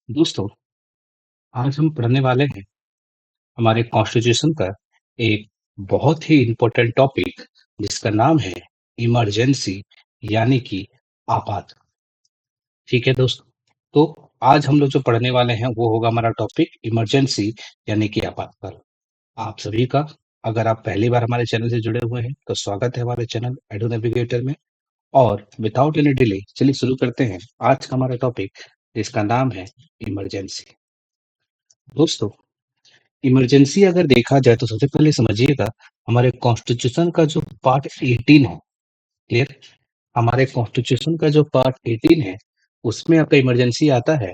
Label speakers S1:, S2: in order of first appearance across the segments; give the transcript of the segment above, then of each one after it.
S1: दोस्तों, आज हम पढ़ने वाले हैं हमारे कॉन्स्टिट्यूशन का एक बहुत ही इम्पोर्टेंट टॉपिक जिसका नाम है इमरजेंसी यानी कि आपात। ठीक है दोस्तों, तो आज हम लोग जो पढ़ने वाले हैं वो होगा हमारा टॉपिक इमरजेंसी यानी कि आपातकाल। आप सभी का अगर आप पहली बार हमारे चैनल से जुड़े हुए हैं तो स्वागत है हमारे चैनल एडो नेविगेटर में। और विदाउट एनी डिले चलिए शुरू करते हैं आज का हमारा टॉपिक जिसका नाम है इमरजेंसी। दोस्तों, इमरजेंसी अगर देखा जाए तो सबसे पहले समझिएगा हमारे कॉन्स्टिट्यूशन का जो पार्ट 18 है। क्लियर? हमारे कॉन्स्टिट्यूशन का जो पार्ट 18 है उसमें आपका इमरजेंसी आता है।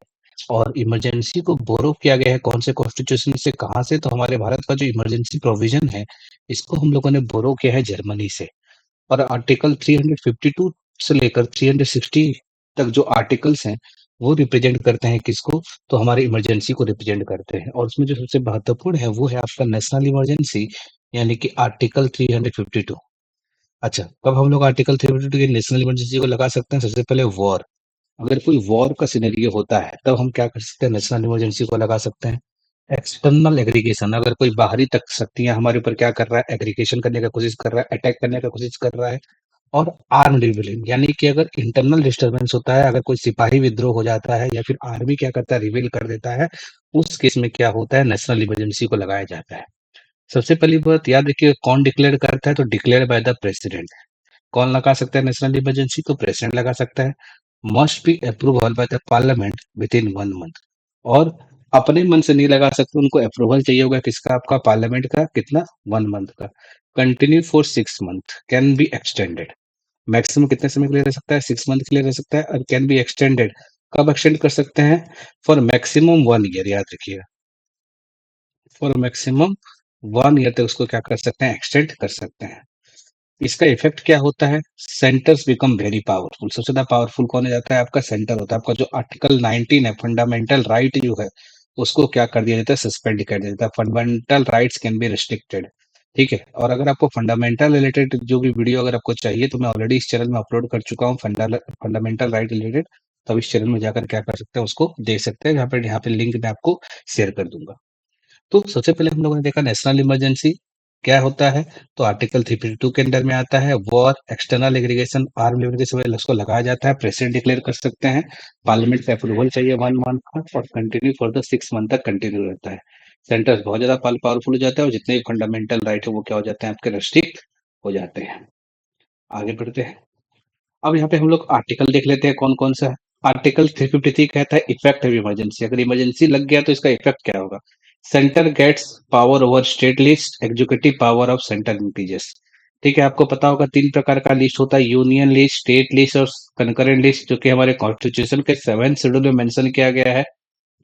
S1: और इमरजेंसी को बोरो किया गया है कौन से कॉन्स्टिट्यूशन से, कहाँ से? तो हमारे भारत का जो इमरजेंसी प्रोविजन है इसको हम लोगों ने बोरो किया है जर्मनी से। और आर्टिकल 352 से लेकर 360 तक जो आर्टिकल्स हैं वो रिप्रेजेंट करते हैं किसको? तो हमारे इमरजेंसी को रिप्रेजेंट करते हैं। और उसमें जो सबसे महत्वपूर्ण है वो है आपका नेशनल इमरजेंसी यानी कि आर्टिकल 352। अच्छा, कब हम लोग आर्टिकल 352 की नेशनल इमरजेंसी को लगा सकते हैं? सबसे पहले वॉर, अगर कोई वॉर का सिनेरियो होता है तब हम क्या कर सकते हैं? नेशनल इमरजेंसी को लगा सकते हैं। एक्सटर्नल एग्रीगेशन, अगर कोई बाहरी तक शक्तियां हमारे ऊपर क्या कर रहा है? एग्रीगेशन करने का कोशिश कर रहा है, अटैक करने का कोशिश कर रहा है। और आर्म्ड रिबेलियन यानी कि अगर इंटरनल डिस्टरबेंस होता है, अगर कोई सिपाही विद्रोह हो जाता है या फिर आर्मी क्या करता है? रिवेल कर देता है, उस केस में क्या होता है? नेशनल इमरजेंसी को लगाया जाता है। सबसे पहली बात याद रखिए, कौन डिक्लेयर करता है? तो डिक्लेयर बाय द प्रेसिडेंट। कौन लगा सकता है नेशनल इमरजेंसी? तो प्रेसिडेंट लगा सकता है। Must be approval by the parliament with in 1 month. और अपने मन से नहीं लगा सकते, उनको अप्रूवल चाहिए होगा किसका? आपका पार्लियामेंट का। कितना? 1 मंथ का। Continue for 6 month, can be extended. Maximum कितने समय के लिए रह सकता है? 6 मंथ के लिए रह सकता है। और कैन बी एक्सटेंडेड, कब एक्सटेंड कर सकते हैं? फॉर मैक्सिमम 1 ईयर, याद रखिएगा। फॉर मैक्सिमम 1 ईयर तक उसको क्या कर सकते हैं? एक्सटेंड कर सकते हैं। इसका इफेक्ट क्या होता है? Centres become very powerful. सबसे ज्यादा पावरफुल कौन हो जाता है? आपका सेंटर होता है। आपका जो आर्टिकल 19 है, फंडामेंटल राइट जो है, उसको क्या कर दिया जाता है? सस्पेंड कर दिया जाता है। Fundamental rights can be restricted. ठीक है। और अगर आपको फंडामेंटल रिलेटेड जो भी वीडियो अगर आपको चाहिए तो मैं ऑलरेडी इस चैनल में अपलोड कर चुका हूँ, फंडामेंटल राइट रिलेटेड। तो इस चैनल में जाकर क्या कर सकते हैं? उसको देख सकते हैं। यहाँ पे लिंक मैं आपको शेयर कर दूंगा। तो सबसे पहले हम लोगों ने देखा नेशनल इमरजेंसी क्या होता है। तो आर्टिकल 352 के अंडर में आता है। War, external aggregation, arm level के समय उसको लगाया जाता है। प्रेसिडेंट डिक्लेयर कर सकते हैं। पार्लियामेंट से अप्रूवल चाहिए 1 मंथ का। और कंटिन्यू फॉर द 6 मंथ तक कंटिन्यू रहता है। सेंटर्स बहुत ज्यादा पावरफुल हो जाता है और जितने भी फंडामेंटल राइट है वो क्या हो जाते हैं? आपके रेस्ट्रिक्ट हो जाते हैं। आगे बढ़ते हैं। अब यहाँ पे हम लोग आर्टिकल देख लेते हैं कौन कौन सा है। आर्टिकल 353 कहता है इफेक्ट ऑफ इमरजेंसी। अगर इमरजेंसी लग गया तो इसका इफेक्ट क्या होगा? Centre gets power over state list, executive power of centre increases. ठीक है, आपको पता होगा 3 प्रकार का लिस्ट होता है, यूनियन लिस्ट, स्टेट लिस्ट और कंकरेंट लिस्ट, जो कि हमारे कॉन्स्टिट्यूशन के 7th शेड्यूल में मेंशन किया गया है।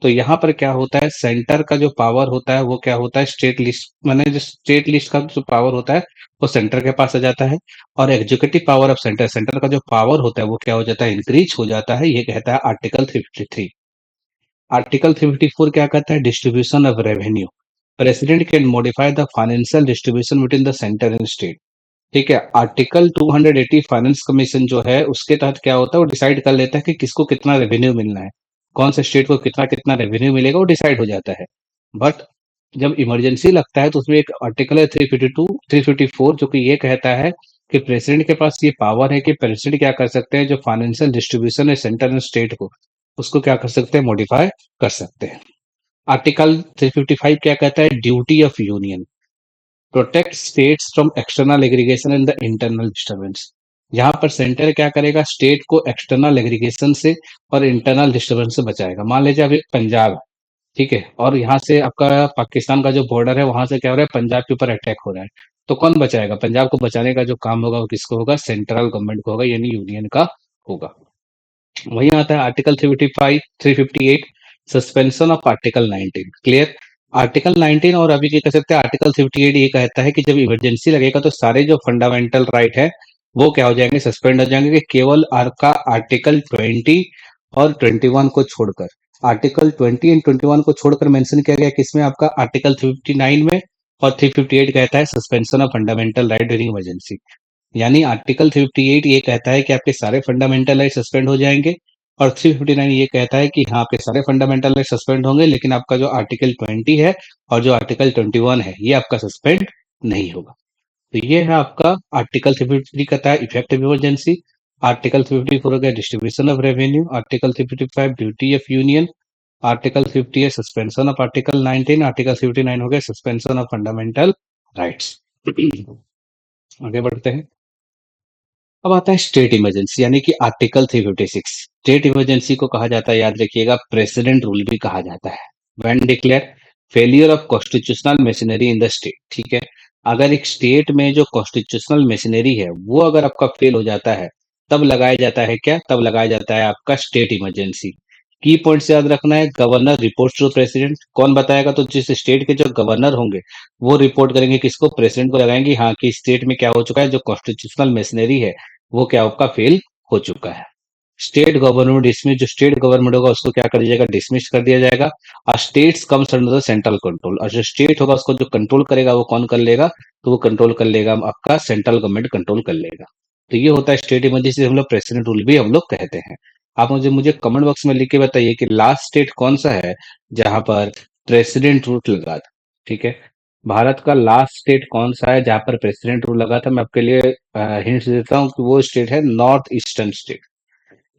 S1: तो यहाँ पर क्या होता है? सेंटर का जो पावर होता है वो क्या होता है? स्टेट लिस्ट, माने जो स्टेट लिस्ट का जो पावर होता है वो सेंटर के पास आ जाता है। और executive power of centre, centre का जो पावर होता है वो क्या हो जाता है? इंक्रीज हो जाता है। ये कहता है आर्टिकल 353। आर्टिकल 354 क्या कहता है? Distribution of revenue. President can modify the financial distribution between the centre and state. ठीक है। आर्टिकल 280 फाइनेंस कमीशन जो है उसके तहत क्या होता है? वो डिसाइड कर लेता है कि किसको कितना रेवेन्यू मिलना है, कौन से स्टेट को कितना कितना रेवेन्यू मिलेगा, वो डिसाइड हो जाता है। बट जब इमरजेंसी लगता है तो उसमें एक आर्टिकल है 352 354 जो कि ये कहता है कि प्रेसिडेंट के पास ये पावर है कि प्रेसिडेंट क्या कर सकते हैं? जो फाइनेंशियल डिस्ट्रीब्यूशन है सेंटर एंड स्टेट को, उसको क्या कर सकते हैं? मॉडिफाई कर सकते हैं। आर्टिकल 355 क्या कहता है? Duty of union, protect states from external aggregation and the internal disturbance. यहाँ पर सेंटर क्या करेगा? स्टेट को एक्सटर्नल एग्रीगेशन से और इंटरनल डिस्टर्बेंस से बचाएगा। मान लीजिए अभी पंजाब, ठीक है, और यहाँ से आपका पाकिस्तान का जो बॉर्डर है वहां से क्या हो रहा है? पंजाब के ऊपर अटैक हो रहा है। तो कौन बचाएगा? पंजाब को बचाने का जो काम होगा वो किसको होगा? सेंट्रल गवर्नमेंट को होगा, यानी यूनियन का होगा। वही आता है article 355 358, suspension of article 19। Clear? Article 19 और अभी क्या कह सकते हैं? आर्टिकल 58 ये कहता है कि जब इमरजेंसी लगेगा तो सारे जो फंडामेंटल राइट है वो क्या हो जाएंगे? सस्पेंड हो जाएंगे, कि केवल आपका आर्टिकल 20 और 21 को छोड़कर। आर्टिकल 20 एंड 21 को छोड़कर मेंशन किया गया किसमें? आपका आर्टिकल 359 में। और 358 कहता है suspension of fundamental right during emergency. यानी आर्टिकल 358 ये कहता है कि आपके सारे फंडामेंटल राइट सस्पेंड हो जाएंगे। और 359 ये कहता है कि हाँ, आपके सारे फंडामेंटल राइट सस्पेंड होंगे, लेकिन आपका जो आर्टिकल 20 है और जो आर्टिकल 21 है, ये आपका सस्पेंड नहीं होगा। तो ये है आपका आर्टिकल 353 कहता है इफेक्टिव इमरजेंसी। आर्टिकल 354 हो गया distribution of revenue. Article 355 duty of union. Article 50 है सस्पेंशन ऑफ आर्टिकल 19। आर्टिकल 59 हो गया सस्पेंशन ऑफ फंडामेंटल राइट्स। आगे बढ़ते हैं। अब आता है स्टेट इमरजेंसी यानी कि आर्टिकल 356। स्टेट इमरजेंसी को कहा जाता है, याद रखिएगा, प्रेसिडेंट रूल भी कहा जाता है। When declare failure of constitutional machinery in the state. ठीक है, अगर एक स्टेट में जो कॉन्स्टिट्यूशनल मशीनरी है वो अगर आपका फेल हो जाता है, तब लगाया जाता है क्या, तब लगाया जाता है आपका स्टेट इमरजेंसी। की पॉइंट्स याद रखना है, गवर्नर रिपोर्ट टू प्रेसिडेंट। कौन बताएगा, तो जिस स्टेट के जो गवर्नर होंगे वो रिपोर्ट करेंगे किसको, प्रेसिडेंट को लगाएंगे, हाँ कि स्टेट में क्या हो चुका है, जो कॉन्स्टिट्यूशनल मशीनरी है वो क्या आपका फेल हो चुका है। स्टेट गवर्नमेंट डिसमिस, जो स्टेट गवर्नमेंट होगा उसको क्या कर दिया जाएगा, डिसमिस कर दिया जाएगा। और states comes under the central control, और जो स्टेट होगा उसको जो कंट्रोल करेगा वो कौन कर लेगा, तो वो कंट्रोल कर लेगा आपका सेंट्रल गवर्नमेंट कंट्रोल कर लेगा। तो ये होता है स्टेट इमरजेंसी, हम लोग प्रेसिडेंट रूल भी हम लोग कहते हैं। आप मुझे मुझे कमेंट बॉक्स में लिख के बताइए कि लास्ट स्टेट कौन सा है जहां पर प्रेसिडेंट रूल लगा था। ठीक है, भारत का लास्ट स्टेट कौन सा है जहां पर प्रेसिडेंट रूल लगा था। मैं आपके लिए हिंट्स देता हूँ कि वो स्टेट है नॉर्थ ईस्टर्न स्टेट।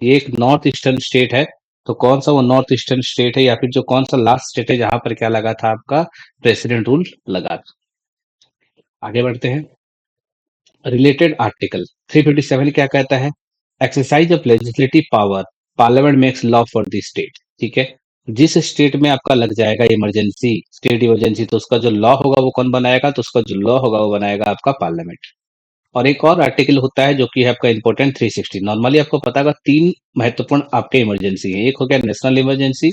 S1: ये एक नॉर्थ ईस्टर्न स्टेट है। तो कौन सा वो नॉर्थ ईस्टर्न स्टेट है, या फिर जो कौन सा लास्ट स्टेट है जहां पर क्या लगा था आपका प्रेसिडेंट रूल लगा था। आगे बढ़ते हैं। रिलेटेड आर्टिकल 357 क्या कहता है, exercise of legislative power, parliament makes law for the state. ठीक है, जिस स्टेट में आपका लग जाएगा इमरजेंसी, स्टेट इमरजेंसी, तो उसका जो लॉ होगा वो कौन बनाएगा, तो उसका जो लॉ होगा वो बनाएगा आपका पार्लियामेंट। और एक और आर्टिकल होता है जो कि है आपका इंपॉर्टेंट 360। नॉर्मली आपको पता होगा तीन महत्वपूर्ण आपके इमरजेंसी है, एक हो गया नेशनल इमरजेंसी,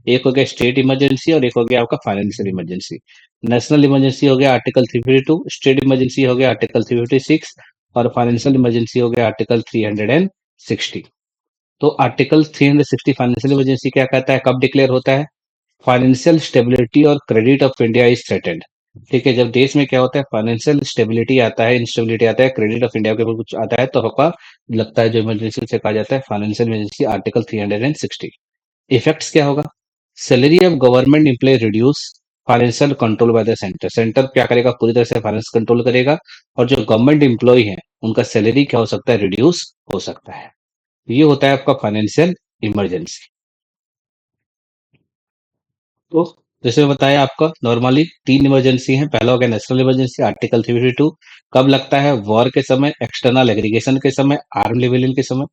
S1: एक हो गया स्टेट इमरजेंसी, और एक हो गया आपका फाइनेंशियल इमरजेंसी। नेशनल इमरजेंसी हो गया आर्टिकल 352, स्टेट इमरजेंसी हो गया आर्टिकल 356, और फाइनेंशियल इमरजेंसी हो गया आर्टिकल 360। तो आर्टिकल 360 फाइनेंशियल इमरजेंसी क्या कहता है, कब डिक्लेयर होता है, फाइनेंशियल स्टेबिलिटी और credit of India is threatened. ठीक है, जब देश में क्या होता है, फाइनेंशियल स्टेबिलिटी आता है, इंस्टेबिलिटी आता है, क्रेडिट ऑफ इंडिया के ऊपर कुछ आता है, तो आपका लगता है जो इमरजेंसी से कहा जाता है फाइनेंशियल इमरजेंसी, आर्टिकल 360। इफेक्ट्स क्या होगा, salary of government employ reduce, financial control by the centre. Centre क्या करेगा, पूरी तरह से फाइनेंस कंट्रोल करेगा, और जो गवर्नमेंट एम्प्लॉय है उनका सैलरी क्या हो सकता है, रिड्यूस हो सकता है। ये होता है आपका फाइनेंशियल इमरजेंसी। तो जैसे बताया आपका, नॉर्मली तीन इमरजेंसी हैं। पहला हो गया नेशनल इमरजेंसी, आर्टिकल 352, कब लगता है, वॉर के समय, एक्सटर्नल एग्रीगेशन के समय, आर्म लेवलिंग के समय।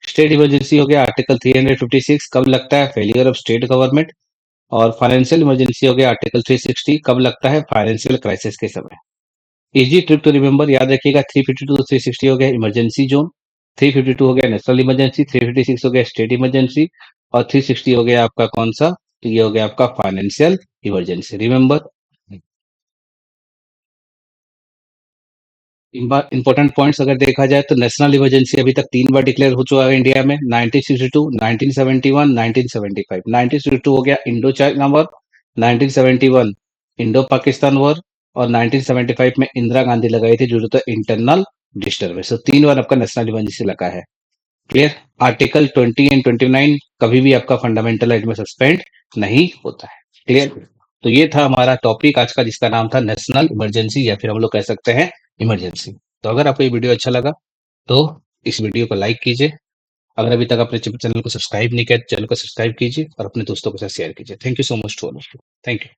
S1: स्टेट इमरजेंसी हो गया आर्टिकल 356, कब लगता है, फेलियर ऑफ स्टेट गवर्नमेंट। और फाइनेंशियल इमरजेंसी हो गया आर्टिकल 360, कब लगता है, फाइनेंशियल क्राइसिस के समय। इजी ट्रिक टू रिमेंबर, याद रखिएगा, 352 to 360 हो गया इमरजेंसी जोन, 352 हो गया नेशनल इमरजेंसी, 356 हो गया स्टेट इमरजेंसी, और 360 हो गया आपका कौन सा, तो ये हो गया आपका financial emergency. Remember, important points अगर देखा जाए तो नेशनल इमरजेंसी अभी तक तीन बार डिक्लेयर हो चुका है इंडिया में, 1962, 1971, 1975। 1962 हो गया Indo China war, 1971 Indo Pakistan war, और 1975 में इंदिरा गांधी लगाई थी ड्यू टू इंटरनल डिस्टर्बेंस। तो तीन बार आपका नेशनल इमरजेंसी लगा है। क्लियर, आर्टिकल 20 एंड 29 कभी भी आपका फंडामेंटल राइट में सस्पेंड नहीं होता है। क्लियर, तो ये था हमारा टॉपिक आज का, जिसका नाम था नेशनल इमरजेंसी, या फिर हम लोग कह सकते हैं इमरजेंसी। तो अगर आपको ये वीडियो अच्छा लगा तो इस वीडियो को लाइक कीजिए। अगर अभी तक अपने चैनल को सब्सक्राइब नहीं किया तो चैनल को सब्सक्राइब कीजिए और अपने दोस्तों के साथ शेयर कीजिए। Thank you so much to all of you. Thank you.